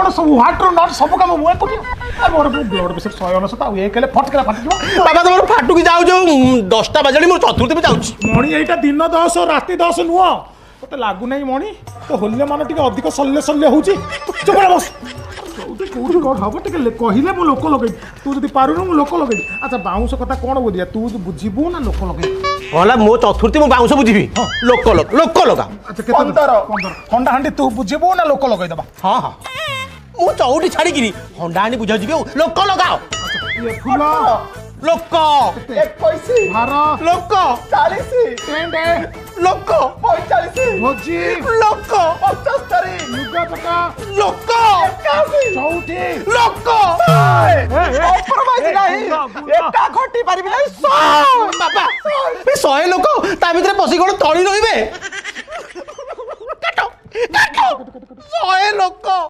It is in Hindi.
कौन सब व्हाट नॉट सब काम मुए करिया मोर ब्लड प्रेशर 190 आ ए केले फटकला फाटी दियो बाबा तुम फाटू की जाऊ जो 10टा बजे मोर चतुर्थी में जाऊँ मणि एटा दिन 10 राति 10 नुह तो लागू नहीं मणि तो होल्य मान टिके अधिक सल्ले सल्ले होउची चुप रह बस कोउठी कोउठी कोड हबो टिके कहिले मु लोक लगै तू जदी पारुनु मु लोक लगै अच्छा बाउंस कथा कोन बुझिया तू बुझिबू ना लोक लगै होला मो चतुर्थी मु बाउंस बुझिबी लोक लगा अच्छा केते 15 हंडा हंडी तू बुझिबू ना लोक लगै दबा हां हां मु चौटी छाड़ी गिरी हंडा हांडी बुझा जिबी लोक लगाओ ये फुला लोक 21 12 लोक 40 टेंडे लोक 45 भोजी लोक 75 लुगा पटा लोक 81 चौठी लोक कॉम्प्रोमाइज नहीं एका घटी पारिबी नहीं 100 बाबा ए 100 लोक ता भितरे पसी कोन तळी रहिबे काटो काटो 100 लोक